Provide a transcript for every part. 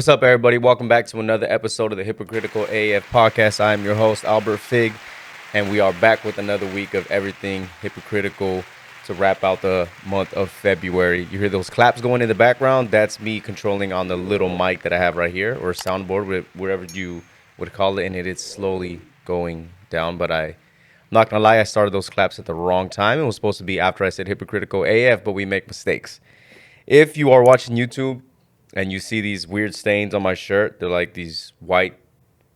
What's up, everybody? Welcome back to another episode of the Hypocritical AF podcast. I am your host, Albert Fig, and we are back with another week of everything hypocritical to wrap out the month of February. You hear those claps going in the background? That's me controlling on the little mic that I have right here, or soundboard, whatever you would call it, and it is slowly going down. But I'm not gonna lie, I started those claps at the wrong time. It was supposed to be after I said Hypocritical AF, but we make mistakes. If you are watching YouTube and you see these weird stains on my shirt, they're like these white,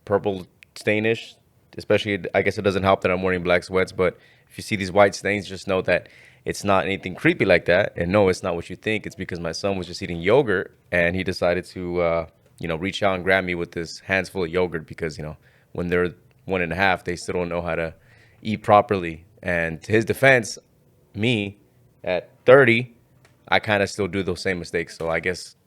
purple stainish. Especially, I guess it doesn't help that I'm wearing black sweats, but if you see these white stains, just know that it's not anything creepy like that. And no, it's not what you think. It's because my son was just eating yogurt and he decided to, reach out and grab me with this hands full of yogurt because, when they're 1.5, they still don't know how to eat properly. And to his defense, me at 30, I kind of still do those same mistakes. So I guess,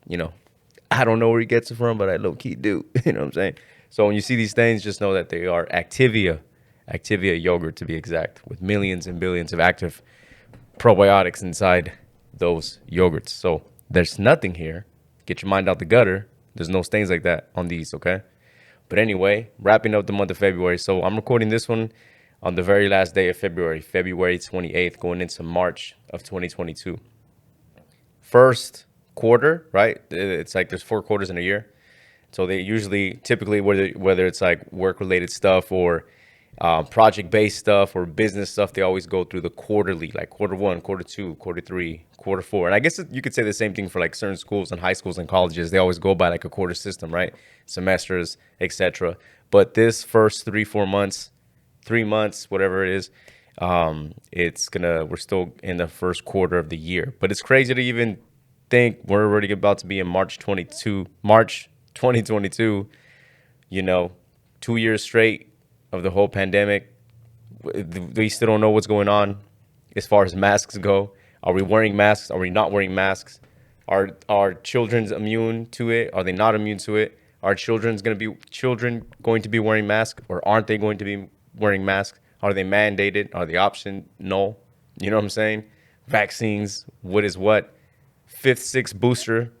I don't know where he gets it from, but I low key do. You know what I'm saying? So when you see these things, just know that they are Activia Yogurt to be exact, with millions and billions of active probiotics inside those yogurts. So there's nothing here. Get your mind out the gutter. There's no stains like that on these, okay? But anyway, wrapping up the month of February. So I'm recording this one on the very last day of February, February 28th, going into March of 2022. First quarter, right? It's like there's 4 quarters in a year. So they typically, whether it's like work-related stuff or project-based stuff or business stuff, they always go through the quarterly, like quarter 1, quarter 2, quarter 3, quarter 4. And I guess you could say the same thing for like certain schools and high schools and colleges. They always go by like a quarter system, right? Semesters, etc. But this first 3 months, whatever it is, we're still in the first quarter of the year. But it's crazy to even think we're already about to be in March 2022, 2 years straight of the whole pandemic. We still don't know what's going on as far as masks go. Are we wearing masks? Are we not wearing masks? Are children immune to it? Are they not immune to it? Are children going to be wearing masks, or aren't they going to be wearing masks? Are they mandated? Are they option? No. You know what I'm saying? Vaccines, what is what? 5th, 6th booster,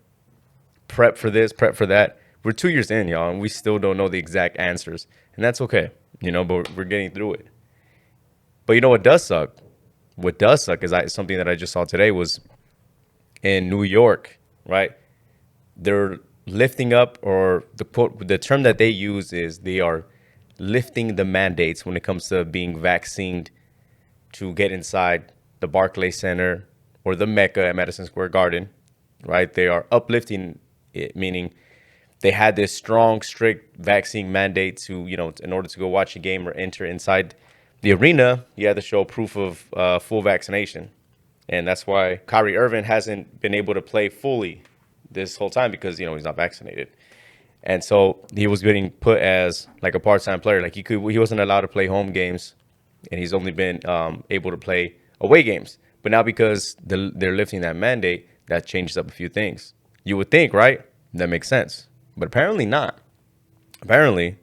prep for this, prep for that. We're 2 years in, y'all, and we still don't know the exact answers. And that's okay, but we're getting through it. But you know what does suck? What does suck is something that I just saw today was in New York, right? They're lifting up, or the term that they use is they are lifting the mandates when it comes to being vaccinated to get inside the Barclays Center or the Mecca at Madison Square Garden, right? They are uplifting it, meaning they had this strong, strict vaccine mandate to, in order to go watch a game or enter inside the arena, you had to show proof of full vaccination. And that's why Kyrie Irving hasn't been able to play fully this whole time because, he's not vaccinated. And so he was getting put as like a part-time player. Like he wasn't allowed to play home games, and he's only been able to play away games. But now because they're lifting that mandate, that changes up a few things. You would think, right? That makes sense. But apparently not. Apparently,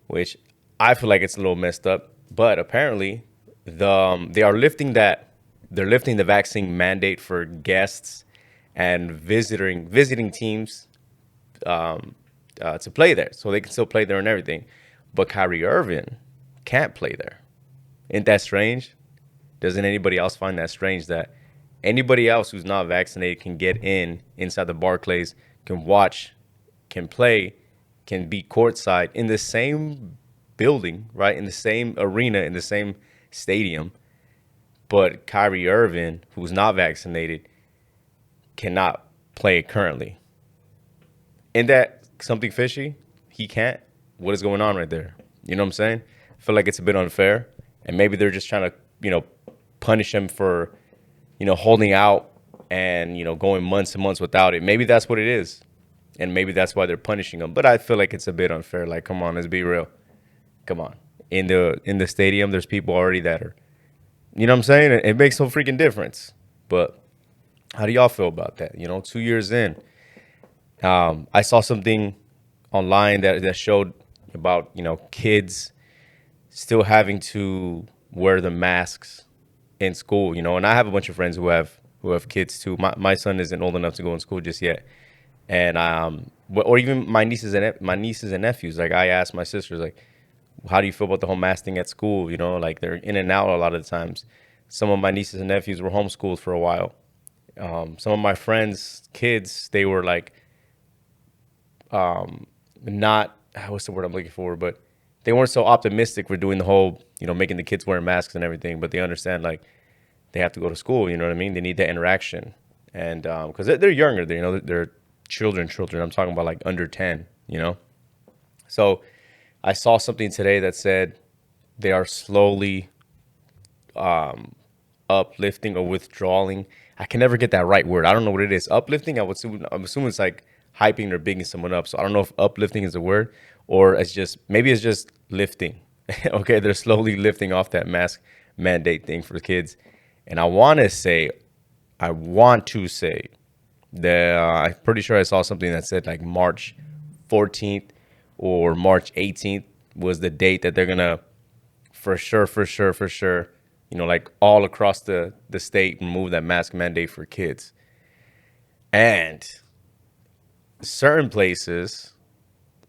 which I feel like it's a little messed up. But apparently, they are lifting that. They're lifting the vaccine mandate for guests and visiting teams to play there, so they can still play there and everything. But Kyrie Irving can't play there. Isn't that strange? Doesn't anybody else find that strange that anybody else who's not vaccinated can get inside the Barclays, can watch, can play, can be courtside in the same building, right? In the same arena, in the same stadium. But Kyrie Irving, who's not vaccinated, cannot play currently. Isn't that something fishy? He can't? What is going on right there? You know what I'm saying? I feel like it's a bit unfair. And maybe they're just trying to, punish him for, holding out and, going months and months without it. Maybe that's what it is. And maybe that's why they're punishing him. But I feel like it's a bit unfair. Like, come on, let's be real. Come on. In the stadium, there's people already that are, you know what I'm saying? It makes no freaking difference. But how do y'all feel about that? 2 years in. I saw something online that showed about, kids still having to wear the masks in school, and I have a bunch of friends who have kids too. My son isn't old enough to go in school just yet. And or even my nieces and nephews. Like I asked my sisters, like, how do you feel about the whole mask thing at school? You know, like they're in and out a lot of the times. Some of my nieces and nephews were homeschooled for a while. Some of my friends' kids, they were like not what's the word I'm looking for, but they weren't so optimistic for doing the whole, making the kids wear masks and everything. But they understand like they have to go to school. You know what I mean? They need that interaction, and because they're younger, they're children. I'm talking about like under 10. So I saw something today that said they are slowly uplifting or withdrawing. I can never get that right word. I don't know what it is. Uplifting, I'm assuming it's like hyping or bigging someone up. So I don't know if uplifting is a word or maybe it's just lifting. Okay, they're slowly lifting off that mask mandate thing for kids. And I want to say that I'm pretty sure I saw something that said like March 14th or March 18th was the date that they're gonna for sure, like all across the state remove that mask mandate for kids. And certain places,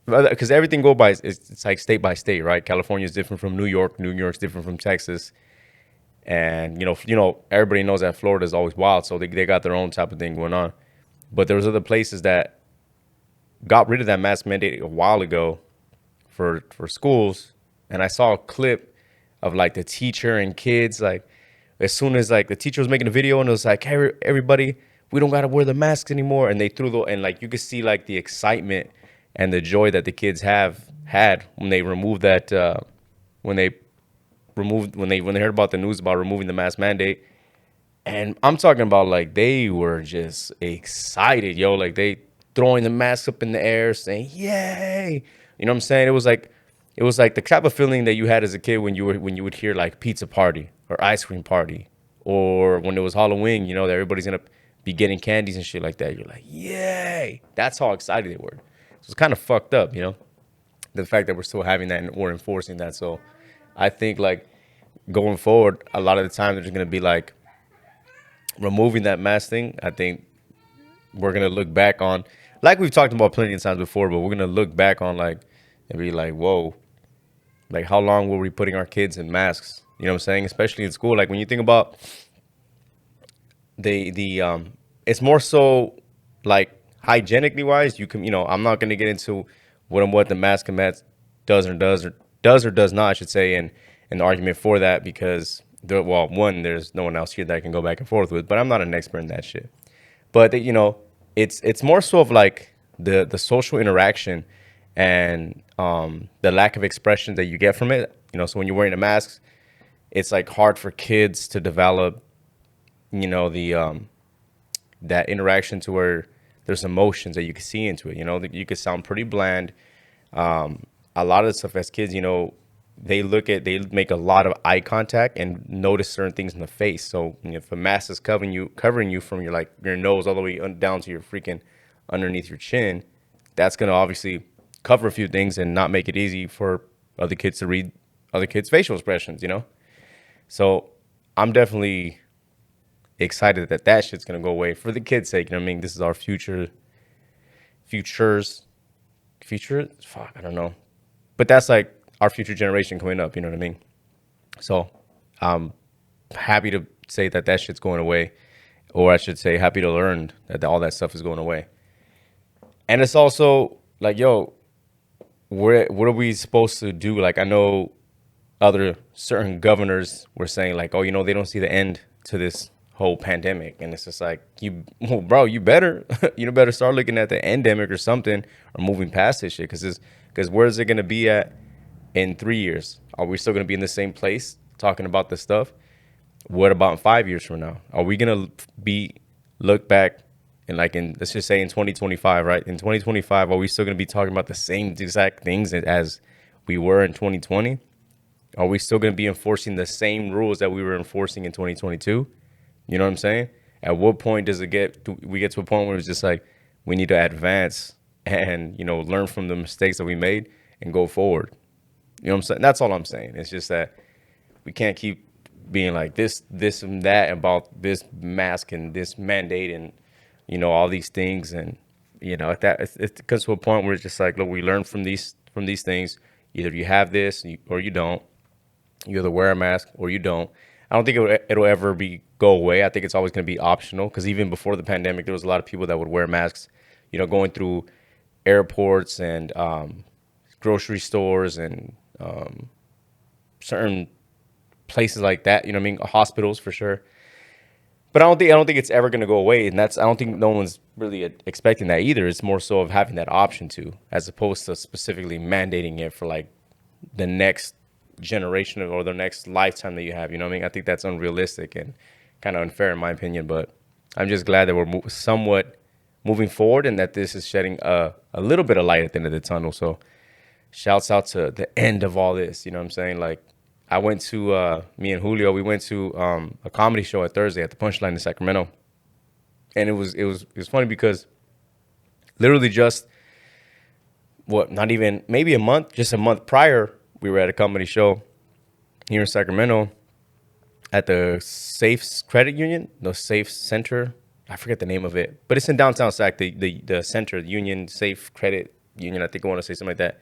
because everything go by it's like state by state, right? California is different from New York. New York's different from Texas. And everybody knows that Florida is always wild, so they got their own type of thing going on. But there's other places that got rid of that mask mandate a while ago for schools. And I saw a clip of like the teacher and kids, like as soon as like the teacher was making a video and it was like, hey, everybody, we don't got to wear the masks anymore. And they and like you could see like the excitement and the joy that the kids had when they removed that, when they heard about the news about removing the mask mandate. And I'm talking about like they were just excited, yo, like they throwing the mask up in the air saying, yay. You know what I'm saying? It was like the type of feeling that you had as a kid when you would hear like pizza party or ice cream party, or when it was Halloween, that everybody's gonna be getting candies and shit like that. You're like, yay! That's how excited they were. So it's kind of fucked up, the fact that we're still having that and we're enforcing that. So I think like going forward, a lot of the time there's gonna be like removing that mask thing. I think we're gonna look back on, like we've talked about plenty of times before, but we're gonna look back on like and be like, whoa. Like, how long were we putting our kids in masks? You know what I'm saying? Especially in school. Like, when you think about it's more so like hygienically wise. You can, I'm not going to get into what the mask and mask does not, I should say, and an argument for that because there's no one else here that I can go back and forth with. But I'm not an expert in that shit. But it's more so of like the social interaction and the lack of expression that you get from it. So when you're wearing a mask, it's like hard for kids to develop, the that interaction to where there's emotions that you can see into it. You could sound pretty bland. A lot of the stuff as kids, they make a lot of eye contact and notice certain things in the face. So if a mask is covering you from your nose all the way down to your freaking underneath your chin, that's gonna obviously cover a few things and not make it easy for other kids to read other kids' facial expressions. So I'm definitely excited that shit's gonna go away for the kids' sake. You know what I mean? This is our future. Fuck, I don't know, but that's like our future generation coming up. You know what I mean? So I'm happy to say that shit's going away, or I should say, happy to learn that all that stuff is going away. And it's also like, yo, what are we supposed to do? Like, I know other certain governors were saying like, oh, they don't see the end to this whole pandemic. And it's just like, bro, you better, better start looking at the endemic or something, or moving past this shit. Because where is it going to be at in 3 years? Are we still going to be in the same place talking about this stuff? What about in 5 years from now? Are we going to look back and let's just say in 2025, right? In 2025, are we still going to be talking about the same exact things as we were in 2020? Are we still going to be enforcing the same rules that we were enforcing in 2022? You know what I'm saying? At what point do we get to a point where it's just like, we need to advance and, learn from the mistakes that we made and go forward? You know what I'm saying? That's all I'm saying. It's just that we can't keep being like this and that about this mask and this mandate and, all these things. And it comes to a point where it's just like, look, we learn from these things. Either you have this or you don't. You either wear a mask or you don't. I don't think it'll ever be go away. I think it's always going to be optional because even before the pandemic, there was a lot of people that would wear masks, going through airports and grocery stores and certain places like that. You know what I mean? Hospitals for sure. But I don't think it's ever going to go away, and I don't think no one's really expecting that either. It's more so of having that option to, as opposed to specifically mandating it for like the next generation or the next lifetime that you have. You know what I mean? I think that's unrealistic and kind of unfair in my opinion. But I'm just glad that we're somewhat moving forward and that this is shedding a little bit of light at the end of the tunnel. So shouts out to the end of all this. You know what I'm saying? Like I went to me and Julio. We went to a comedy show at Thursday at the Punchline in Sacramento, and it was funny because literally just not even maybe just a month prior, we were at a comedy show here in Sacramento at the Safe Credit Union, the Safe Center. I forget the name of it, but it's in downtown Sac, the center, the Union Safe Credit Union. I think I want to say something like that.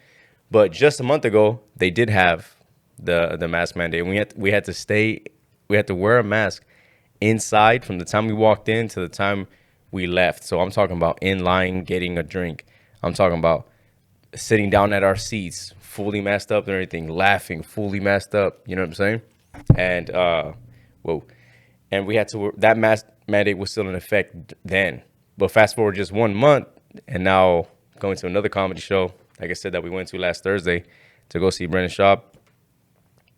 But just a month ago, they did have the mask mandate. We had to wear a mask inside from the time we walked in to the time we left. So I'm talking about in line getting a drink. I'm talking about sitting down at our seats, fully masked up and everything, laughing, fully masked up. You know what I'm saying? And and we had to that mask mandate was still in effect then. But fast forward just 1 month, and now going to another comedy show, like I said, that we went to last Thursday to go see Brennan Schaub.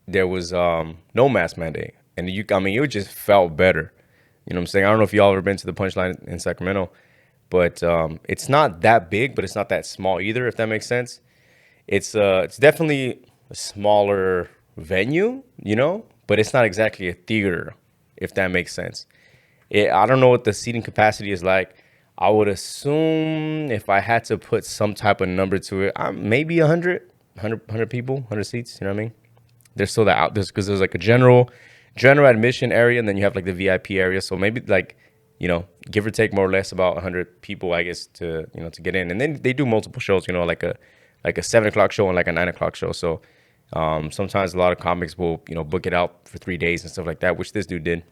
There was no mask mandate, and it just felt better. You know what I'm saying? I don't know if y'all ever been to the Punchline in Sacramento, but it's not that big, but it's not that small either, if that makes sense. It's definitely a smaller venue, but it's not exactly a theater, if that makes sense. I don't know what the seating capacity is like. I would assume if I had to put some type of number to it, maybe 100 people, 100 seats, you know what I mean? There's still that out there because there's like a general admission area, and then you have like the VIP area. So maybe like, give or take more or less about 100 people, I guess, to get in. And then they do multiple shows, like a 7 o'clock show and like a 9 o'clock show. So sometimes a lot of comics will, book it out for 3 days and stuff like that, which this dude did.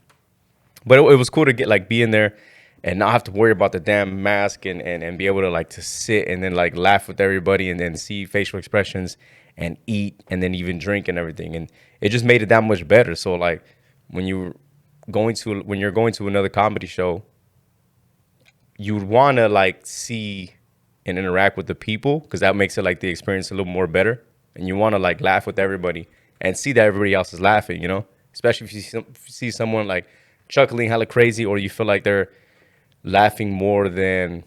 But it was cool to be in there and not have to worry about the damn mask and be able to sit and then laugh with everybody and then see facial expressions and eat and then even drink and everything. And it just made it that much better. So when you're going to another comedy show, you would want to see and interact with the people because that makes it the experience a little more better. And you want to laugh with everybody and see that everybody else is laughing, especially if you see someone chuckling hella crazy, or you feel like they're laughing more than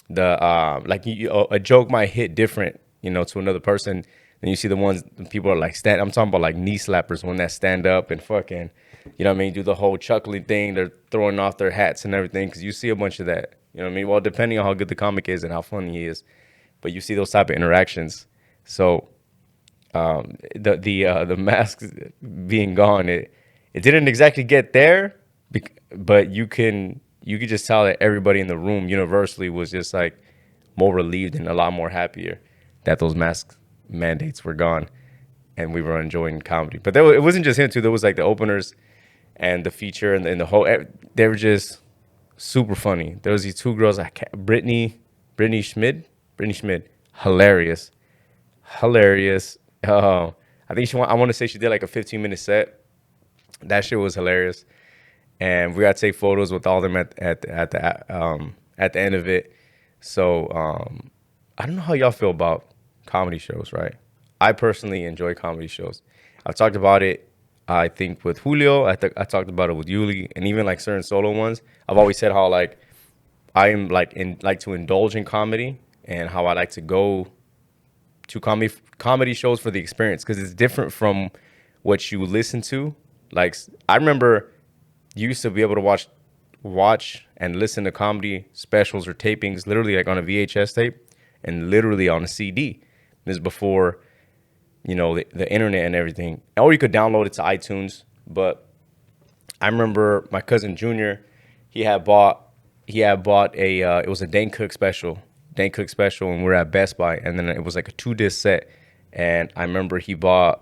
a joke might hit different, to another person. Then you see the people are I'm talking about knee slappers, when that stand up and fucking, do the whole chuckling thing. They're throwing off their hats and everything because you see a bunch of that. You know what I mean? Well, depending on how good the comic is and how funny he is, but you see those type of interactions. So the mask being gone, it didn't exactly get there, but you could just tell that everybody in the room universally was just more relieved and a lot more happier that those mask mandates were gone and we were enjoying comedy. But it wasn't just him too. There was the openers and the feature and the whole. They were just super funny. There was these two girls, Brittany Schmid, hilarious. I think I want to say she did a 15-minute set. That shit was hilarious. And we got to take photos with all of them at the end of it. So I don't know how y'all feel about comedy shows, right? I personally enjoy comedy shows. I've talked about it, I think, with Julio. I talked about it with Yuli, and even certain solo ones. I've always said how I am to indulge in comedy and how I like to go to comedy shows for the experience because it's different from what you listen to. I remember you used to be able to watch and listen to comedy specials or tapings literally on a VHS tape and literally on a CD. This is before, the internet and everything. Or you could download it to iTunes. But I remember my cousin Junior, he he had bought it was a Dane Cook special, and we're at Best Buy, and then it was like a 2 disc set, and I remember he bought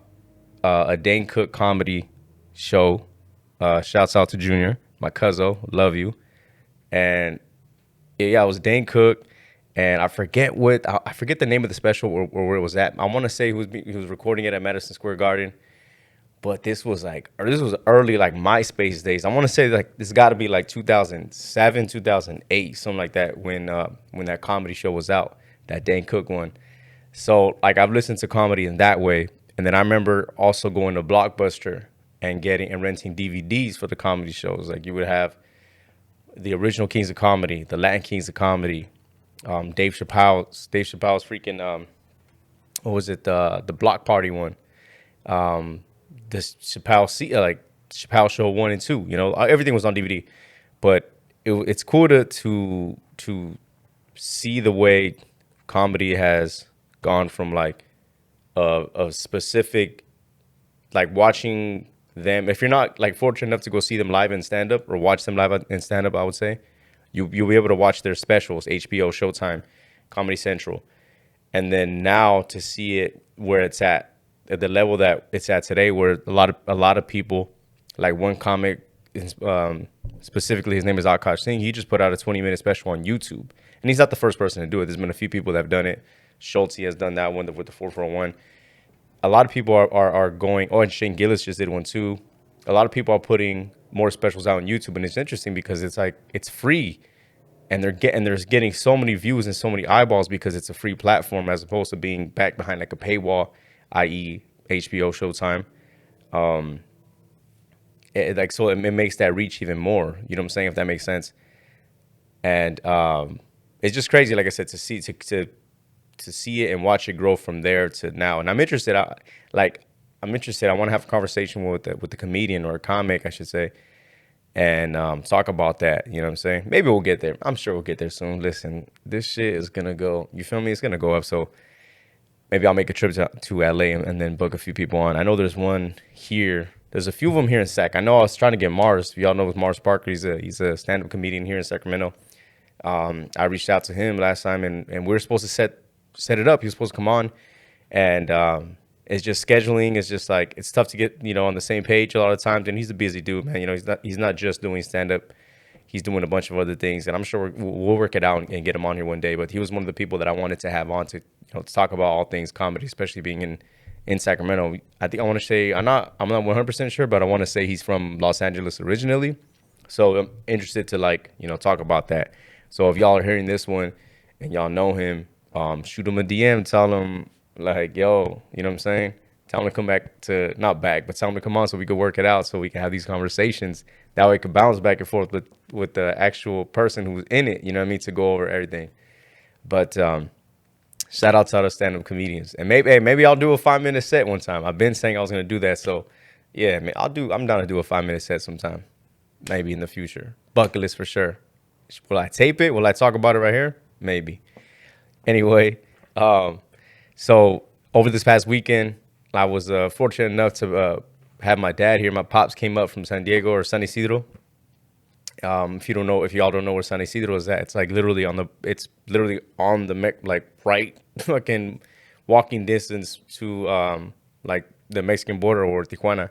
a Dane Cook comedy show. Shouts out to Junior, my cousin, love you. And yeah, it was Dane Cook, and I forget the name of the special or where it was at. I want to say he was recording it at Madison Square Garden, but this was early like MySpace days. I want to say like this got to be like 2007, 2008, something like that when that comedy show was out, that Dane Cook one. So like I've listened to comedy in that way, and then I remember also going to Blockbuster and getting and renting DVDs for the comedy shows. Like you would have the original Kings of Comedy, the Latin Kings of Comedy, Dave Chappelle's freaking what was it, the Block Party one, the Chappelle Show 1 and 2. You know, everything was on DVD, but it's cool to see the way comedy has gone from like a specific, like watching them. If you're not like fortunate enough to go see them live in stand up or watch them live in stand up, I would say you'll be able to watch their specials, HBO, Showtime, Comedy Central, and then now to see it where it's at the level that it's at today, where a lot of people, like one comic, specifically his name is Akash Singh. He just put out a 20-minute special on YouTube, and he's not the first person to do it. There's been a few people that have done it. Schulte has done that one with the 441. A lot of people are going. Oh, and Shane Gillis just did one too. A lot of people are putting more specials out on YouTube, and it's interesting because it's like it's free, and there's getting so many views and so many eyeballs because it's a free platform as opposed to being back behind like a paywall, i.e. HBO, Showtime. So it makes that reach even more. You know what I'm saying? If that makes sense. And it's just crazy, like I said, to see it and watch it grow from there to now. And I'm interested. I want to have a conversation with the comedian or a comic, I should say, and talk about that. You know what I'm saying? Maybe we'll get there. I'm sure we'll get there soon. Listen, this shit is gonna go. You feel me? It's gonna go up. So maybe I'll make a trip to LA and then book a few people on. I know there's one here. There's a few of them here in Sac. I know I was trying to get Mars. Y'all know Mars Parker. He's a stand-up comedian here in Sacramento. I reached out to him last time, and we were supposed to set it up. He was supposed to come on, and it's just scheduling. It's just like it's tough to get on the same page a lot of times. And he's a busy dude, man. He's not just doing stand up. He's doing a bunch of other things, and I'm sure we'll work it out and get him on here one day. But he was one of the people that I wanted to have on to to talk about all things comedy, especially being in Sacramento. I think I want to say I'm not 100% sure, but I want to say he's from Los Angeles originally. So I'm interested to talk about that. So if y'all are hearing this one and y'all know him, shoot him a DM, tell him like, yo, you know what I'm saying? Tell him to come back not back, but tell him to come on so we can work it out, so we can have these conversations. That way it could bounce back and forth with the actual person who's in it, you know what I mean, to go over everything. But shout out to other stand-up comedians. And maybe I'll do a 5-minute set one time. I've been saying I was going to do that. So yeah, man, I'm down to do a 5-minute set sometime. Maybe in the future. Bucket list for sure. Will I tape it? Will I talk about it right here? Maybe. Anyway, so over this past weekend, I was fortunate enough to have my dad here. My pops came up from San Diego or San Isidro. If y'all don't know where San Isidro is at, it's literally on the like right fucking walking distance to like the Mexican border or Tijuana.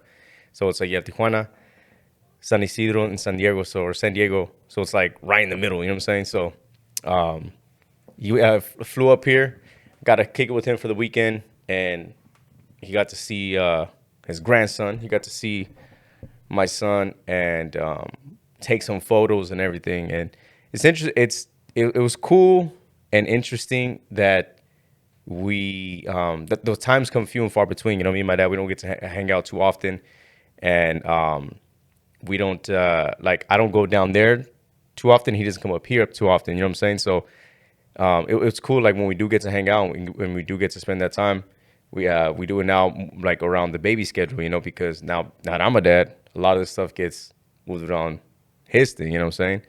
So it's like you have Tijuana, San Isidro, and San Diego. So it's like right in the middle. You know what I'm saying? So you flew up here, got to kick it with him for the weekend, and he got to see his grandson. He got to see my son and take some photos and everything. And it's interesting. It was cool and interesting that that those times come few and far between. Me and my dad, we don't get to hang out too often, and we don't I don't go down there too often. He doesn't come up here too often. You know what I'm saying? So it's cool. Like when we do get to hang out, when we do get to spend that time, we do it now like around the baby schedule. Because now that I'm a dad, a lot of this stuff gets moved on his thing. You know what I'm saying?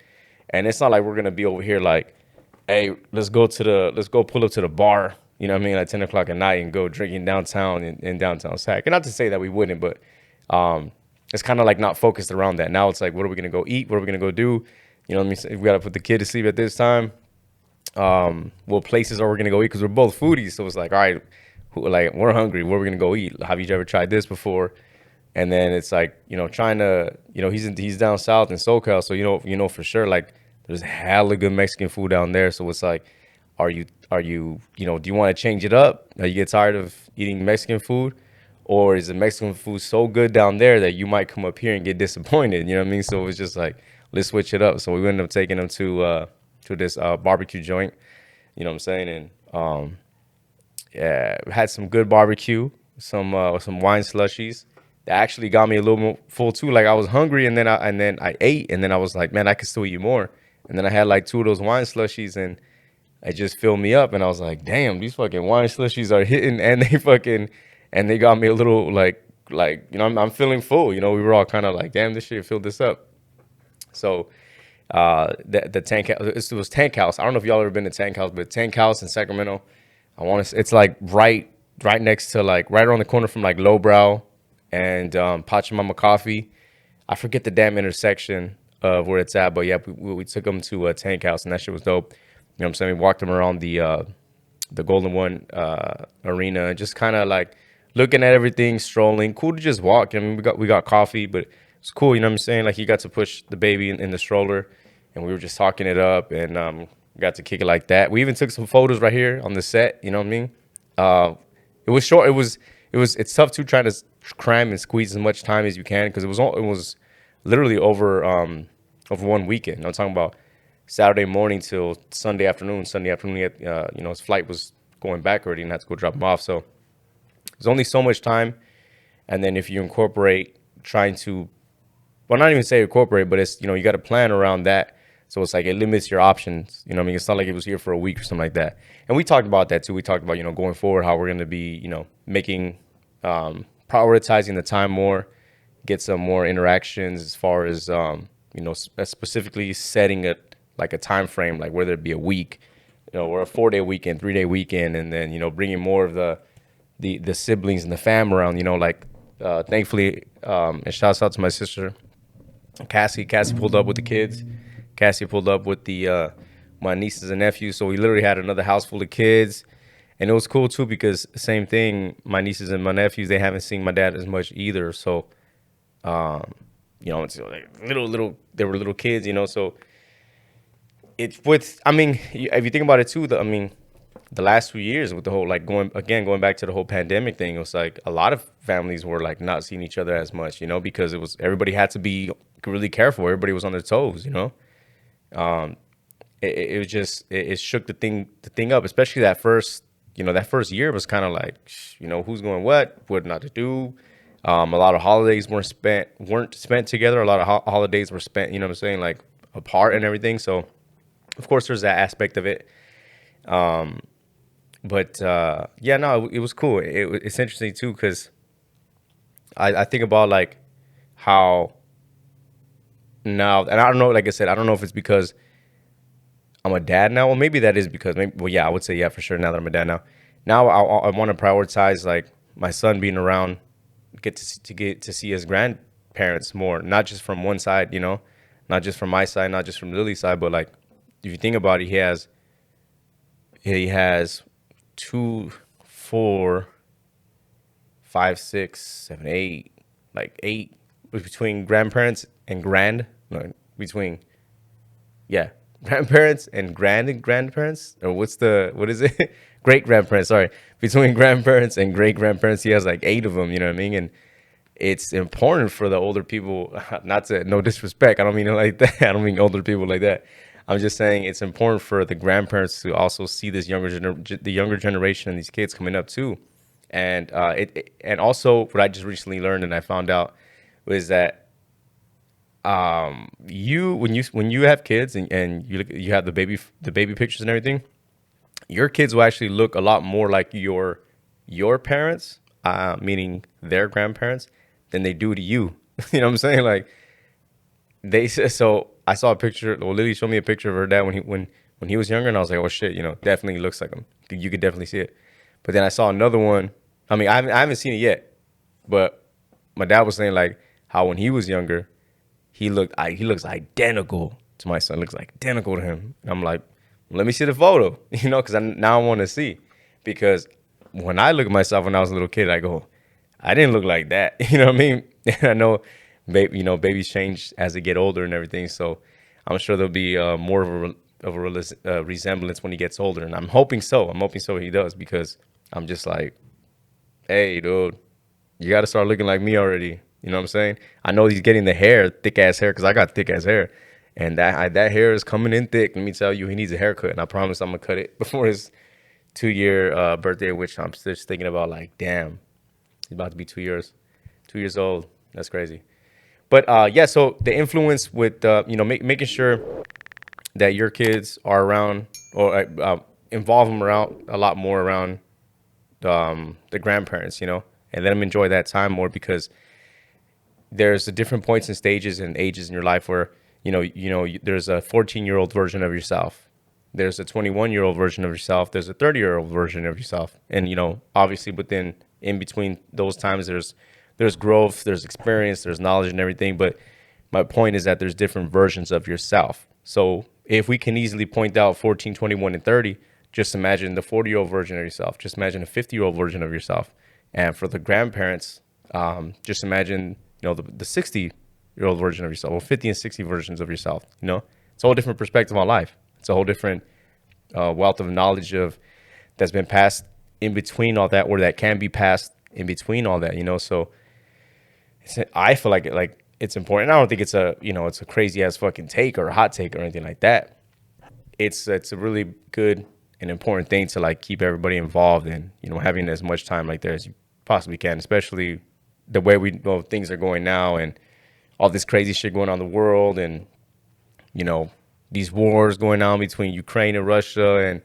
And it's not like we're gonna be over here like, hey, let's go pull up to the bar. You know what I mean? Like 10 o'clock at night and go drinking downtown in downtown Sac. And not to say that we wouldn't, but it's kind of like not focused around that. Now it's like, what are we gonna go eat? What are we gonna go do? You know what I mean? So we got to put the kid to sleep at this time. What places are we gonna go eat? Because we're both foodies, so it's like, all right, like we're hungry. Where are we gonna go eat? Have you ever tried this before? And then it's like, trying to, he's down south in SoCal, so for sure, like there's hella good Mexican food down there. So it's like, do you want to change it up? You get tired of eating Mexican food, or is the Mexican food so good down there that you might come up here and get disappointed? You know what I mean? So it's just like, let's switch it up. So we ended up taking them to this barbecue joint. You know what I'm saying? And yeah, we had some good barbecue, some wine slushies. That actually got me a little more full too. Like I was hungry, and then I ate, and then I was like, man, I could still eat more. And then I had like two of those wine slushies, and it just filled me up. And I was like, damn, these fucking wine slushies are hitting, and they got me a little like I'm feeling full. We were all kind of like, damn, this shit filled this up. So the tank house, it was Tank House. I don't know if y'all ever been to Tank House, but Tank House in Sacramento, it's like right next to, like right around the corner from like Lowbrow and Pachamama Coffee. I forget the damn intersection of where it's at, but yeah, we took them to a Tank House, and that shit was dope. You know what I'm saying? We walked them around the Golden One arena, and just kind of like looking at everything, strolling. Cool to just walk. I mean, we got coffee, but it's cool. You know what I'm saying? Like, he got to push the baby in the stroller, and we were just talking it up, and got to kick it like that. We even took some photos right here on the set. You know what I mean? It was short. It's tough to try to cram and squeeze as much time as you can, because it was literally over 1 weekend. I'm talking about Saturday morning till Sunday afternoon. His flight was going back already, and I had to go drop him off. So there's only so much time. And then if you incorporate trying to, well, not even say incorporate, but it's, you got to plan around that. So it's like it limits your options. You know what I mean? It's not like it was here for a week or something like that. And we talked about that too. We talked about, going forward, how we're going to be, making, prioritizing the time more, get some more interactions as far as, specifically setting it like a time frame, like whether it be a week, or a 4-day weekend, 3-day weekend, and then, bringing more of the siblings and the fam around, thankfully, and shouts out to my sister, Cassie pulled up with the kids. Cassie pulled up with my nieces and nephews. So we literally had another house full of kids. And it was cool too, because same thing, my nieces and my nephews, they haven't seen my dad as much either. So, it's like they were little kids, so if you think about it too, the last 2 years with the whole, like, going back to the whole pandemic thing, it was like a lot of families were like not seeing each other as much, because everybody had to be really careful. Everybody was on their toes, it shook the thing up, especially that first year was kind of like, who's going what not to do. A lot of holidays weren't spent together. A lot of holidays were spent, like apart and everything. So of course there's that aspect of it. But yeah, no, it was cool. It's interesting too, because I think about like how now, and I don't know, like I said, I don't know if it's because I'm a dad now. Well, maybe that is because, yeah, I would say, yeah, for sure, now that I'm a dad now I want to prioritize like my son being around, get to see his grandparents more, not just from one side, not just from my side, not just from Lily's side, but like, if you think about it, he has 2, 4, 5, 6, 7, 8, like 8 between grandparents and grandparents and grandparents, or what is it? Great grandparents, sorry. Between grandparents and great grandparents, he has like 8 of them, you know what I mean? And it's important for the older people, no disrespect, I don't mean it like that. I don't mean older people like that. I'm just saying it's important for the grandparents to also see this the younger generation and these kids coming up too. And and also what I just recently learned and I found out was that when you have kids and you have the baby pictures and everything, your kids will actually look a lot more like your parents, meaning their grandparents, than they do to you. You know what I'm saying? Like, so I saw a picture. Well, Lily showed me a picture of her dad when he was younger, and I was like, oh shit, definitely looks like him. You could definitely see it. But then I saw another one. I mean, I haven't seen it yet, but my dad was saying like how when he was younger, he looks identical to my son looks like identical to him. And I'm like, let me see the photo, because now I want to see. Because when I look at myself when I was a little kid, I go, I didn't look like that. You know what I mean? And I know, babies change as they get older and everything. So I'm sure there'll be more of a resemblance when he gets older. And I'm hoping so. I'm hoping so he does, because I'm just like, hey, dude, you got to start looking like me already. You know what I'm saying? I know he's getting the hair, thick ass hair, because I got thick ass hair. And that hair is coming in thick. Let me tell you, he needs a haircut. And I promise I'm going to cut it before his 2-year birthday, which I'm just thinking about, like, damn, he's about to be 2 years. 2 years old. That's crazy. But yeah, so the influence with, making sure that your kids are around, or involve them around a lot more around the grandparents, and let them enjoy that time more, because there's the different points and stages and ages in your life where, there's a 14-year-old version of yourself. There's a 21-year-old version of yourself. There's a 30-year-old version of yourself. And, obviously in between those times, there's growth, there's experience, there's knowledge and everything. But my point is that there's different versions of yourself. So if we can easily point out 14, 21, and 30, just imagine the 40-year-old version of yourself. Just imagine a 50-year-old version of yourself. And for the grandparents, just imagine, the 60-year-old version of yourself, or 50 and 60 versions of yourself. It's a whole different perspective on life. It's a whole different wealth of knowledge that's been passed in between all that, or that can be passed in between all that. So I feel like it's important. I don't think it's a crazy ass fucking take or a hot take or anything like that. It's a really good and important thing to, like, keep everybody involved in, having as much time like there as you possibly can, especially the way things are going now, and all this crazy shit going on in the world, and these wars going on between Ukraine and Russia, and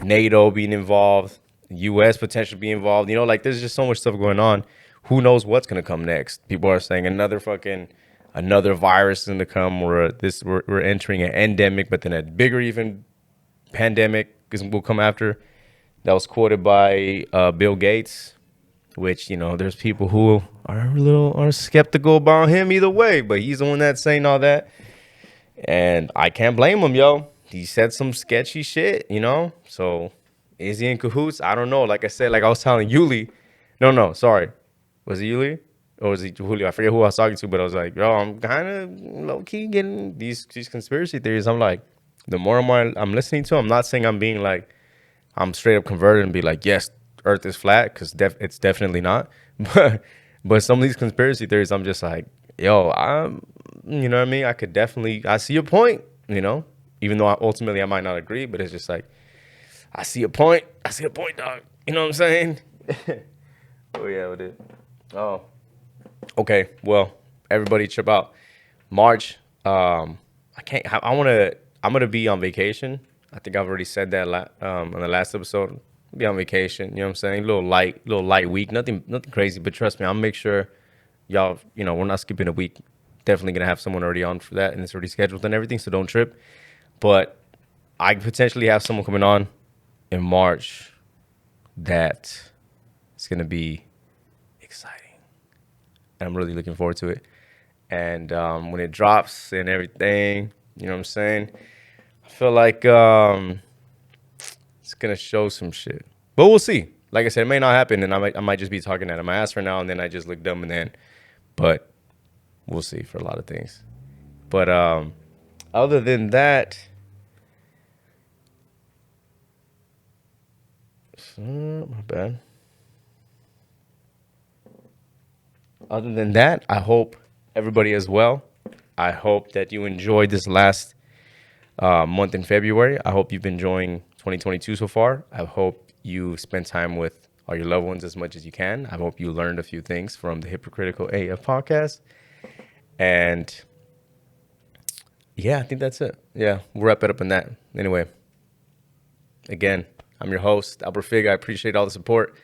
NATO being involved, U.S. potentially being involved. There's just so much stuff going on. Who knows what's gonna come next? People are saying another virus is gonna come, or we're entering an endemic, but then a bigger even pandemic will come after. That was quoted by Bill Gates, which, there's people who are skeptical about him either way, but he's the one that's saying all that. And I can't blame him, yo. He said some sketchy shit, So is he in cahoots? I don't know. Like I said, like I was telling Yuli. No, sorry. Was it Yuli? Or was it Julio? I forget who I was talking to, but I was like, yo, I'm kind of low-key getting these conspiracy theories. I'm like, the more and more I'm listening to, I'm not saying I'm being like, I'm straight up converted and be like, yes, Earth is flat, because it's definitely not. But some of these conspiracy theories, I'm just like, yo, you know what I mean? I see your point, even though ultimately I might not agree, but it's just like, I see a point, dog. You know what I'm saying? Oh yeah, we did. Oh, okay. Well, everybody trip out. March. I'm gonna be on vacation. I think I've already said that on the last episode. Be on vacation. You know what I'm saying? A little light week. Nothing crazy. But trust me, I'll make sure y'all. We're not skipping a week. Definitely gonna have someone already on for that, and it's already scheduled and everything. So don't trip. But I potentially have someone coming on in March that it's gonna be exciting. I'm really looking forward to it. And when it drops and everything, you know what I'm saying? I feel like it's gonna show some shit. But we'll see. Like I said, it may not happen, and I might just be talking out of my ass for now, and then I just look dumb, and then. But we'll see for a lot of things. But other than that, my bad. Other than that, I hope everybody is well. I hope that you enjoyed this last month in February. I hope you've been enjoying 2022 so far. I hope you spend time with all your loved ones as much as you can. I hope you learned a few things from the Hypocritical AF podcast. And yeah, I think that's it. Yeah, we'll wrap it up in that. Anyway, again, I'm your host, Albert Fig. I appreciate all the support.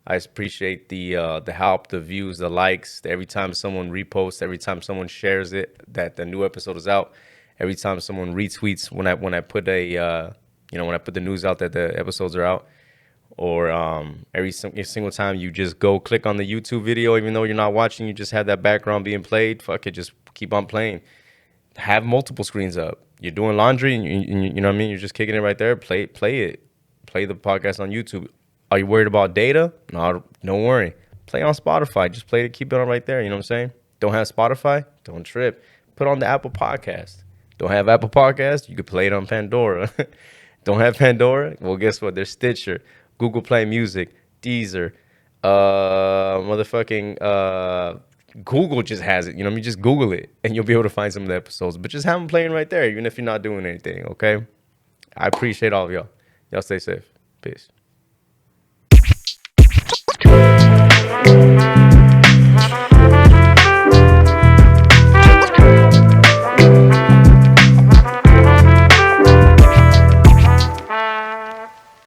I appreciate the help, the views, the likes. Every time someone reposts, every time someone shares it, that the new episode is out. Every time someone retweets when I put when I put the news out that the episodes are out, or every single time you just go click on the YouTube video, even though you're not watching, you just have that background being played. Fuck it, just keep on playing. Have multiple screens up. You're doing laundry, and you know what I mean. You're just kicking it right there. Play it. Play the podcast on YouTube. Are you worried about data? No, don't worry. Play on Spotify. Just play it. Keep it on right there. You know what I'm saying? Don't have Spotify? Don't trip. Put on the Apple Podcast. Don't have Apple Podcast? You could play it on Pandora. Don't have Pandora? Well, guess what? There's Stitcher, Google Play Music, Deezer, Google just has it. You know what I mean? Just Google it and you'll be able to find some of the episodes. But just have them playing right there, even if you're not doing anything, okay? I appreciate all of y'all. Y'all stay safe. Peace.